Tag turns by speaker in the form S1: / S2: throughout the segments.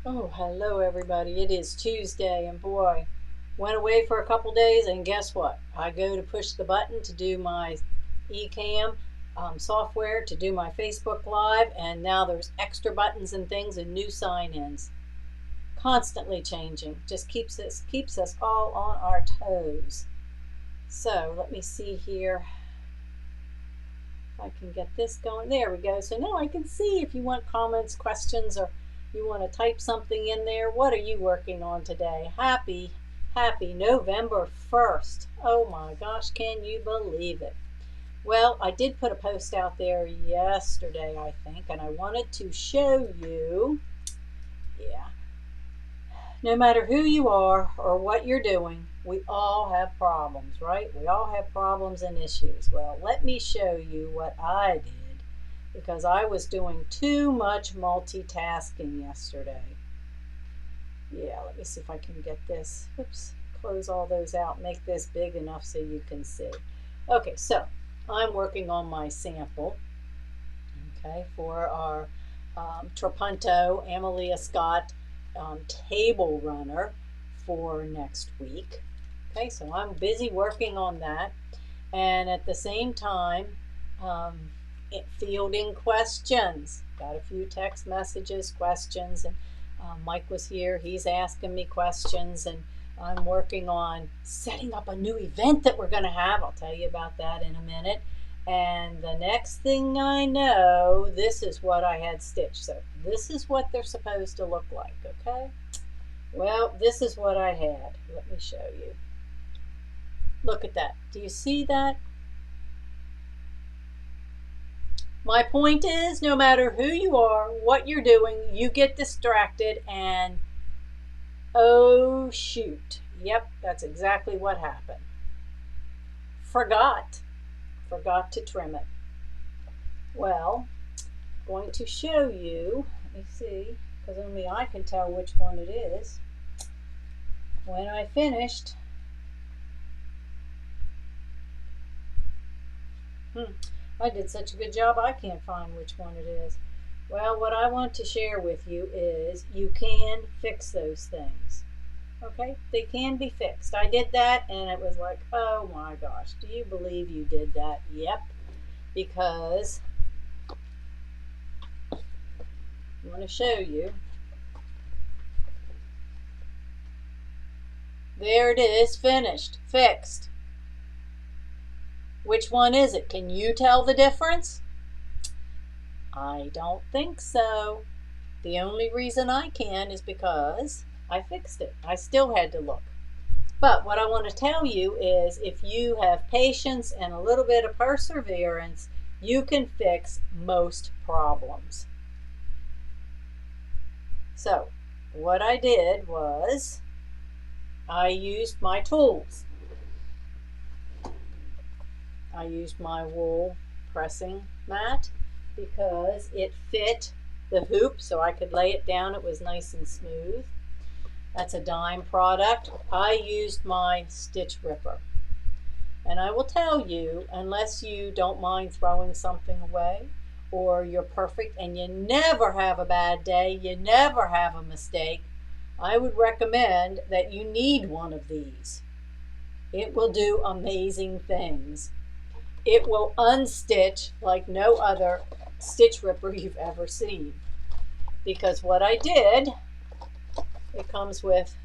S1: Oh, hello everybody. It is Tuesday and boy, went away for a couple days and guess what? I go to push the button to do my eCam software to do my Facebook Live and now there's extra buttons and things and new sign-ins. Constantly changing. Just keeps us all on our toes. So let me see here if I can get this going. There we go. So now I can see if you want comments, questions, or you want to type something in there. What are you working on today? Happy November 1st. Oh my gosh, can you believe it? Well, I did put a post out there yesterday, I think, and I wanted to show you, yeah, no matter who you are or what you're doing, we all have problems, right? We all have problems and issues. Well, let me show you what I did because I was doing too much multitasking yesterday. Yeah, let me see if I can get this. Oops, close all those out, make this big enough so you can see. Okay, so I'm working on my sample, okay, for our Trapunto Amelia Scott table runner for next week. Okay, so I'm busy working on that, and at the same time, fielding questions. Got a few text messages, questions, and Mike was here. He's asking me questions, and I'm working on setting up a new event that we're going to have. I'll tell you about that in a minute. And the next thing I know, this is what I had stitched. So this is what they're supposed to look like, okay? Well, this is what I had. Let me show you. Look at that. Do you see that? My point is, no matter who you are, what you're doing, you get distracted and, oh shoot. Yep, that's exactly what happened. Forgot to trim it. Well, going to show you, let me see, because only I can tell which one it is. When I finished, I did such a good job I can't find which one it is. Well, what I want to share with you is you can fix those things. Okay, they can be fixed. I did that and it was like, oh my gosh, do you believe you did that? Yep, because I'm going to show you. There it is, finished, fixed. Which one is it? Can you tell the difference? I don't think so. The only reason I can is because I fixed it. I still had to look. But what I want to tell you is if you have patience and a little bit of perseverance, you can fix most problems. So what I did was I used my tools. I used my wool pressing mat because it fit the hoop so I could lay it down. It was nice and smooth. That's a dime product. I used my stitch ripper. And I will tell you, unless you don't mind throwing something away or you're perfect and you never have a bad day, you never have a mistake, I would recommend that you need one of these. It will do amazing things. It will unstitch like no other stitch ripper you've ever seen. Because what I did, it comes with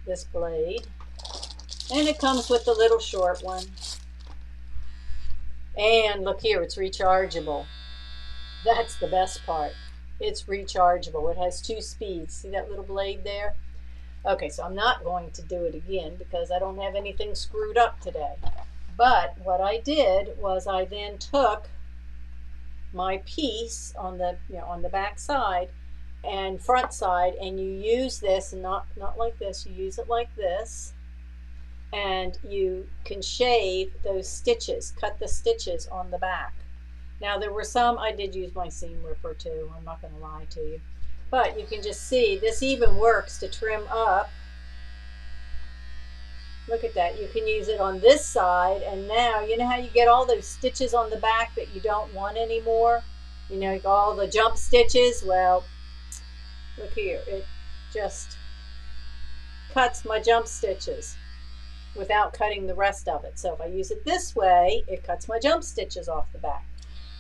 S1: this blade and it comes with the little short one. And look here, it's rechargeable. That's the best part. It's rechargeable. It has 2 speeds. See that little blade there? Okay, so I'm not going to do it again because I don't have anything screwed up today. But what I did was I then took my piece on the back side and front side, and you use this, not like this, you use it like this, and you can shave those stitches, cut the stitches on the back. Now there were some, I did use my seam ripper too, I'm not going to lie to you, but you can just see this even works to trim up. Look at that, you can use it on this side, and now you know how you get all those stitches on the back that you don't want anymore, you know, all the jump stitches. Well, look here, just cuts my jump stitches without cutting the rest of it. So if I use it this way, it cuts my jump stitches off the back.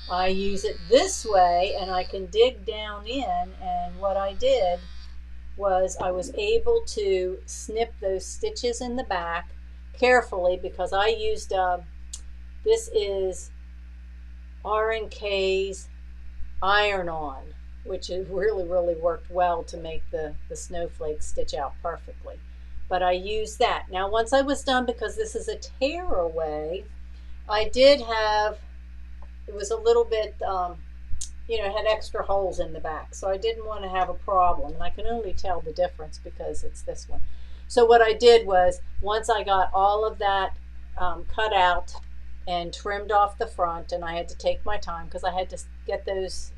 S1: I use it this way and I can dig down in, and what I did was I was able to snip those stitches in the back carefully, because I used, this is R&K's iron-on, which it really worked well to make the snowflakes stitch out perfectly. But I used that. Now once I was done, because this is a tearaway, I did have, it was a little bit, it had extra holes in the back, so I didn't want to have a problem, and I can only tell the difference because it's this one. So what I did was, once I got all of that cut out and trimmed off the front, and I had to take my time because I had to get those,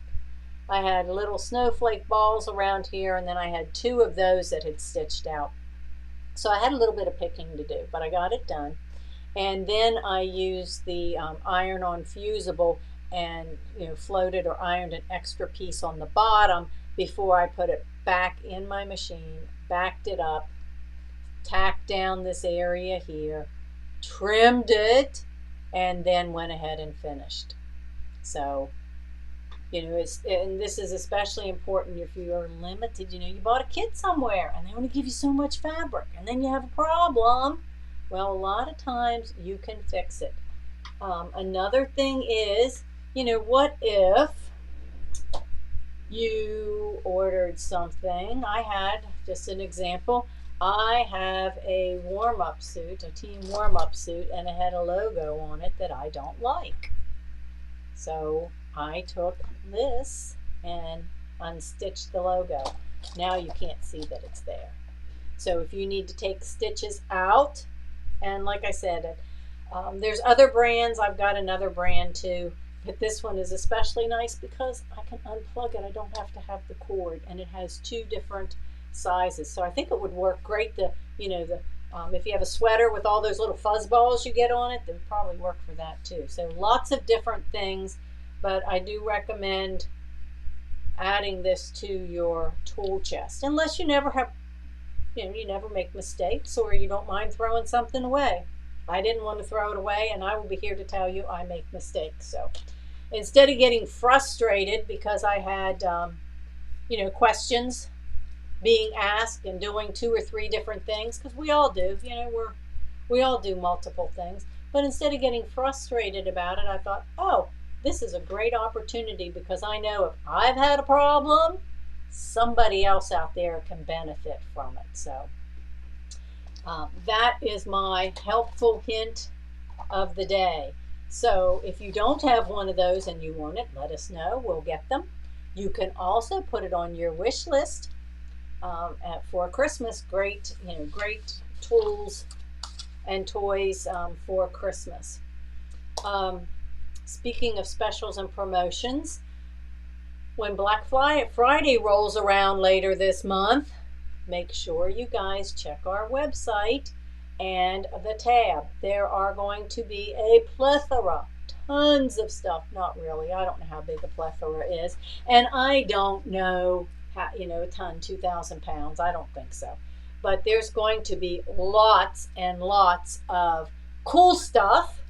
S1: I had little snowflake balls around here, and then I had 2 of those that had stitched out. So I had a little bit of picking to do, but I got it done. And then I used the iron-on fusible and floated or ironed an extra piece on the bottom before I put it back in my machine, backed it up, tacked down this area here, trimmed it, and then went ahead and finished. So, and this is especially important if you are limited. You bought a kit somewhere and they only give you so much fabric, and then you have a problem. Well, a lot of times you can fix it. Another thing is, what if you ordered something? I had, just an example, I have a warm-up suit, a team warm-up suit, and it had a logo on it that I don't like. So I took this and unstitched the logo. Now you can't see that it's there. So if you need to take stitches out, and like I said, there's other brands. I've got another brand too, but this one is especially nice because I can unplug it. I don't have to have the cord, and it has 2 different sizes. So I think it would work great. If you have a sweater with all those little fuzz balls you get on it, they would probably work for that too. So lots of different things, but I do recommend adding this to your tool chest, unless you never have, you never make mistakes, or you don't mind throwing something away. I didn't want to throw it away, and I will be here to tell you I make mistakes. So instead of getting frustrated because I had, questions being asked and doing 2 or 3 different things, because we all do, we all do multiple things. But instead of getting frustrated about it, I thought, oh, this is a great opportunity, because I know if I've had a problem, somebody else out there can benefit from it. So that is my helpful hint of the day. So if you don't have one of those and you want it, let us know. We'll get them. You can also put it on your wish list for Christmas. Great tools and toys for Christmas. Speaking of specials and promotions, when Black Friday rolls around later this month, make sure you guys check our website and the tab. There are going to be a plethora, tons of stuff. Not really. I don't know how big a plethora is. And I don't know how, a ton, 2,000 pounds. I don't think so. But there's going to be lots and lots of cool stuff.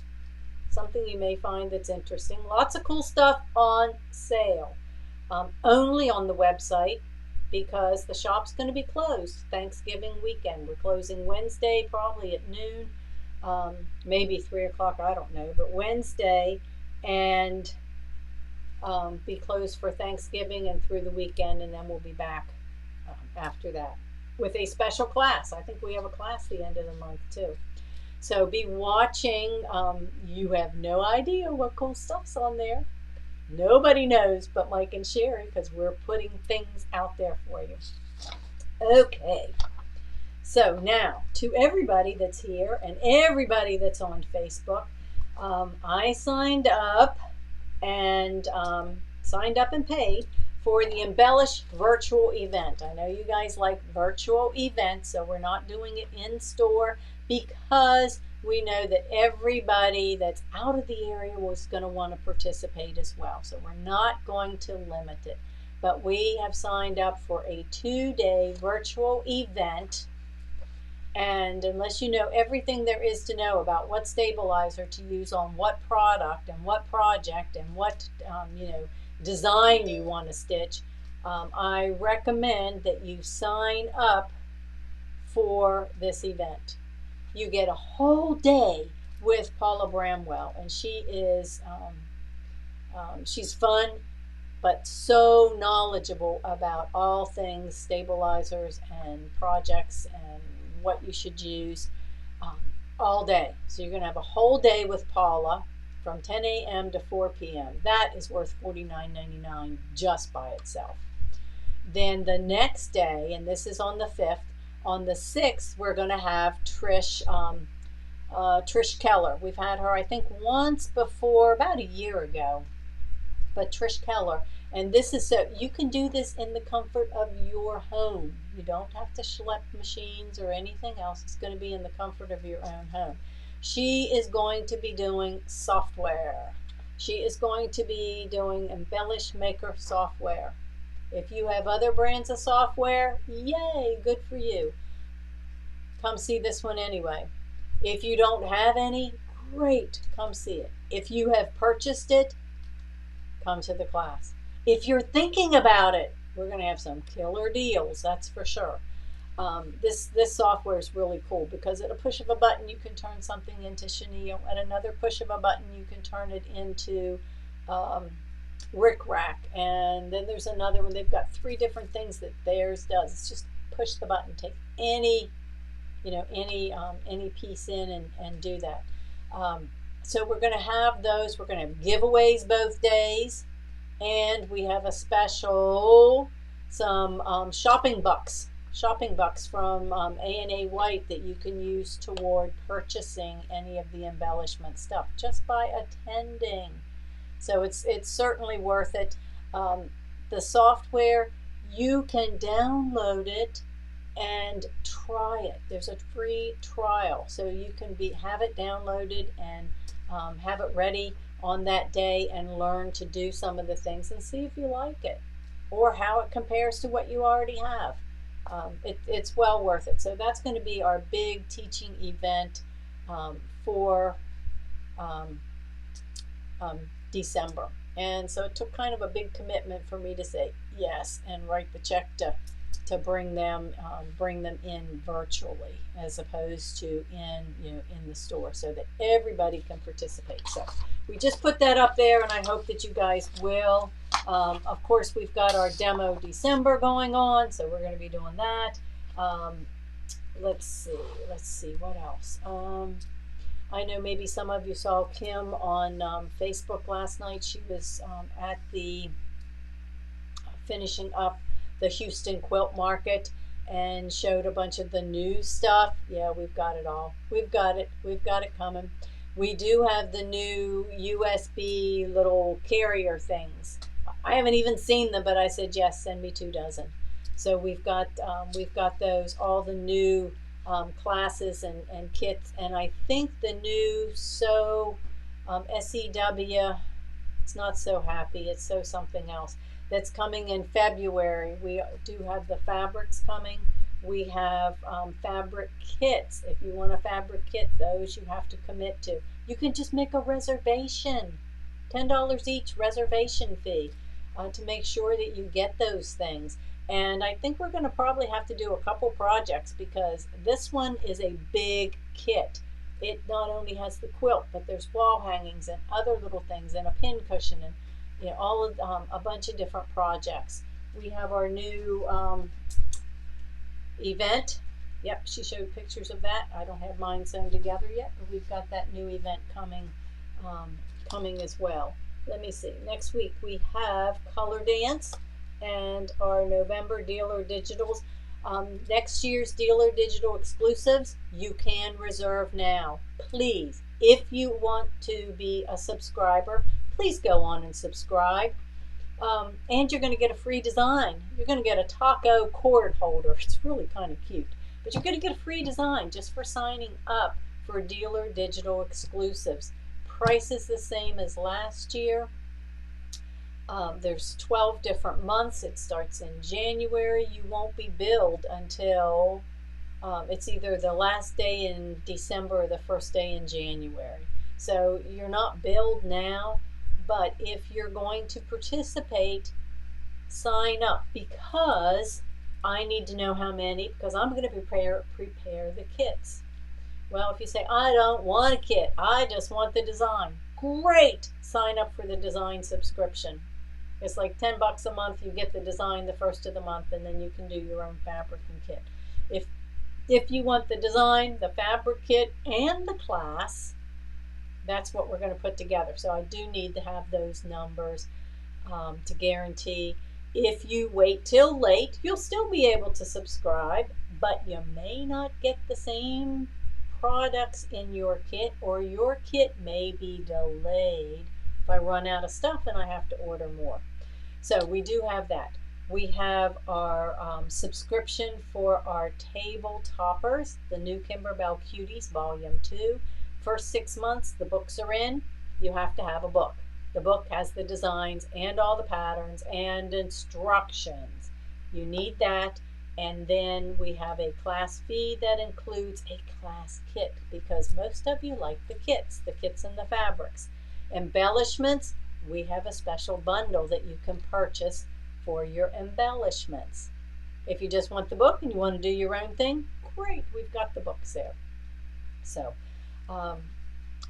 S1: Something you may find that's interesting. Lots of cool stuff on sale. Only on the website, because the shop's going to be closed Thanksgiving weekend. We're closing Wednesday, probably at noon, maybe 3 o'clock, I don't know, but Wednesday, and be closed for Thanksgiving and through the weekend, and then we'll be back after that with a special class. I think we have a class the end of the month too. So be watching. You have no idea what cool stuff's on there. Nobody knows but Mike and Sherry, because we're putting things out there for you. Okay, so now to everybody that's here and everybody that's on Facebook, I signed up and paid for the Embellish virtual event. I know you guys like virtual events, so we're not doing it in store, because we know that everybody that's out of the area was going to want to participate as well. So we're not going to limit it. but we have signed up for a 2-day virtual event. And unless you know everything there is to know about what stabilizer to use on what product and what project and what design you want to stitch, I recommend that you sign up for this event. You get a whole day with Paula Bramwell, and she is she's fun, but so knowledgeable about all things stabilizers and projects and what you should use all day. So you're going to have a whole day with Paula from 10 a.m. to 4 p.m. That is worth $49.99 just by itself. Then the next day, and this is on the 5th, on the 6th, we're going to have Trish Keller. We've had her, I think, once before, about a year ago. But Trish Keller, and this is so you can do this in the comfort of your home. You don't have to schlep machines or anything else. It's going to be in the comfort of your own home. She is going to be doing software. She is going to be doing Embellish Maker software. If you have other brands of software, yay, good for you. Come see this one anyway. If you don't have any, great, come see it. If you have purchased it, come to the class. If you're thinking about it, we're going to have some killer deals, that's for sure. This software is really cool because at a push of a button you can turn something into chenille. At another push of a button you can turn it into rickrack. And then there's another one. They've got 3 different things that theirs does. It's just push the button, take any piece in and do that. So we're going to have those. We're going to have giveaways both days, and we have a special some shopping bucks from A&A White that you can use toward purchasing any of the embellishment stuff just by attending. So it's certainly worth it. The software, you can download it and try it. There's a free trial, so you can have it downloaded and have it ready on that day and learn to do some of the things and see if you like it or how it compares to what you already have. It's well worth it. So that's going to be our big teaching event for December. And so it took kind of a big commitment for me to say yes and write the check to bring them in virtually as opposed to in the store so that everybody can participate. So we just put that up there, and I hope that you guys will. Of course, we've got our demo December going on, so we're going to be doing that. Let's see what else. I know maybe some of you saw Kim on Facebook last night. She was at the finishing up the Houston quilt market and showed a bunch of the new stuff. Yeah, we've got it all. We've got it coming. We do have the new USB little carrier things. I haven't even seen them, but I said yes, send me 2 dozen. So we've got those, all the new classes and kits, and I think the new SEW, it's not So Happy, it's So something else, that's coming in February. We do have the fabrics coming. We have fabric kits. If you want a fabric kit, those you have to commit to. You can just make a reservation, $10 each reservation fee to make sure that you get those things. And I think we're going to probably have to do a couple projects because this one is a big kit. It not only has the quilt, but there's wall hangings and other little things and a pin cushion and all of a bunch of different projects. We have our new event. Yep, she showed pictures of that. I don't have mine sewn together yet, but we've got that new event coming as well. Let me see. Next week we have Color Dance and our November Dealer Digitals. Next year's Dealer Digital exclusives, you can reserve now. Please, if you want to be a subscriber, please go on and subscribe. And you're going to get a free design. You're going to get a taco cord holder. It's really kind of cute. But you're going to get a free design just for signing up for Dealer Digital exclusives. Price is the same as last year. There's 12 different months. It starts in January. You won't be billed until it's either the last day in December or the first day in January. So you're not billed now, but if you're going to participate, sign up, because I need to know how many, because I'm going to prepare the kits. Well, if you say, I don't want a kit, I just want the design, great, sign up for the design subscription. It's like $10 a month. You get the design the first of the month, and then you can do your own fabric and kit. If you want the design, the fabric kit, and the class, that's what we're going to put together. So I do need to have those numbers to guarantee. If you wait till late, you'll still be able to subscribe, but you may not get the same products in your kit, or your kit may be delayed if I run out of stuff and I have to order more. So we do have that. We have our subscription for our table toppers, the new Kimberbell Cuties Volume 2. First 6 months, the books are in. You have to have a book. The book has the designs and all the patterns and instructions. You need that. And then we have a class fee that includes a class kit, because most of you like the kits and the fabrics. Embellishments, we have a special bundle that you can purchase for your embellishments. If you just want the book and you want to do your own thing, great, we've got the books there. So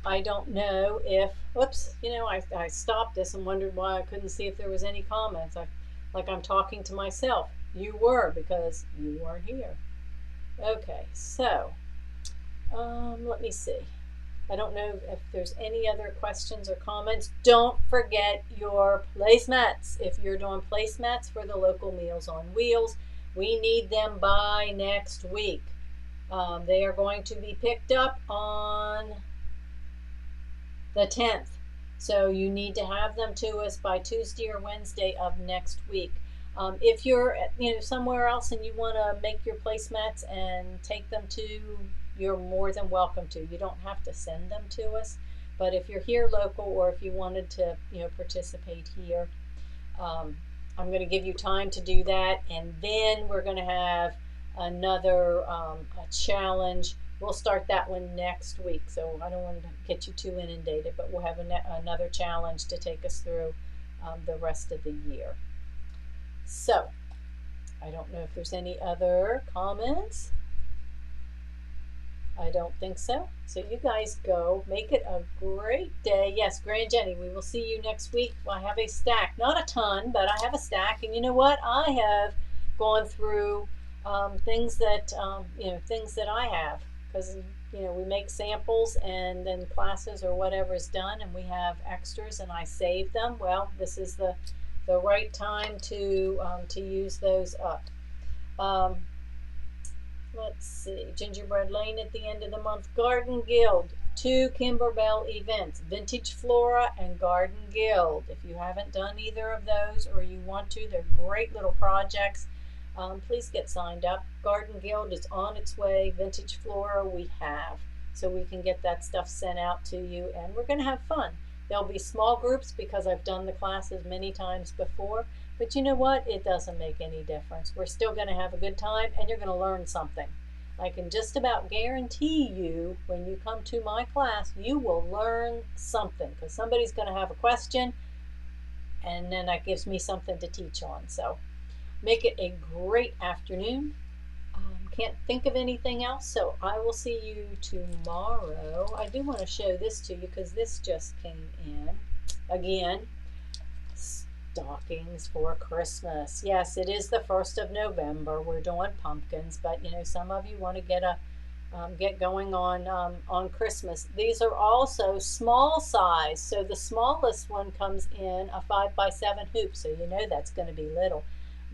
S1: I don't know if, whoops, I stopped this and wondered why I couldn't see if there was any comments. Like I'm talking to myself. You were, because you weren't here. Okay, so let me see. I don't know if there's any other questions or comments. Don't forget your placemats. If you're doing placemats for the local Meals on Wheels, we need them by next week. They are going to be picked up on the 10th. So you need to have them to us by Tuesday or Wednesday of next week. If you're somewhere else and you want to make your placemats and take them to, you're more than welcome to. You don't have to send them to us, but if you're here local, or if you wanted to participate here, I'm going to give you time to do that, and then we're going to have another a challenge. We'll start that one next week, so I don't want to get you too inundated, but we'll have another challenge to take us through the rest of the year. So I don't know if there's any other comments. I don't think so. So you guys go. Make it a great day. Yes, Grand Jenny, we will see you next week. I have a stack. Not a ton, but I have a stack. And you know what? I have gone through things that I have. Because, we make samples, and then classes or whatever is done, and we have extras, and I save them. Well, this is the right time to use those up. Let's see, Gingerbread Lane at the end of the month. Garden Guild, 2 Kimberbell events, Vintage Flora and Garden Guild. If you haven't done either of those, or you want to, they're great little projects. Please get signed up. Garden Guild is on its way. Vintage Flora we have, so we can get that stuff sent out to you, and we're going to have fun. There'll be small groups because I've done the classes many times before, but you know what? It doesn't make any difference. We're still going to have a good time, and you're going to learn something. I can just about guarantee you, when you come to my class, you will learn something, because somebody's going to have a question, and then that gives me something to teach on. So make it a great afternoon. Can't think of anything else, so I will see you tomorrow. I do want to show this to you because this just came in. Again, stockings for Christmas. Yes, it is the 1st of November. We're doing pumpkins, but some of you want to get going on Christmas. These are also small size, so the smallest one comes in a 5x7 hoop, so that's going to be little.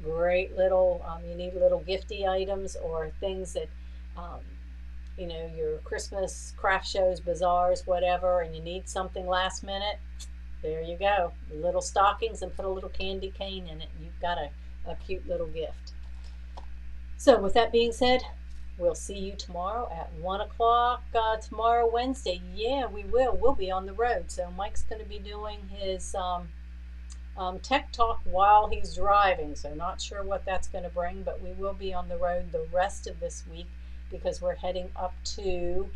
S1: Great little, you need little gifty items, or things that, your Christmas craft shows, bazaars, whatever, and you need something last minute. There you go. Little stockings, and put a little candy cane in it, and you've got a cute little gift. So with that being said, we'll see you tomorrow at 1 o'clock. Tomorrow, Wednesday. Yeah, we will. We'll be on the road. So Mike's going to be doing his tech talk while he's driving, so not sure what that's going to bring, but we will be on the road the rest of this week because we're heading up to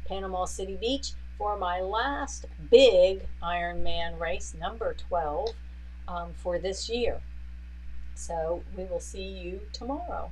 S1: Panama City Beach for my last big Ironman race, number 12, for this year. So we will see you tomorrow.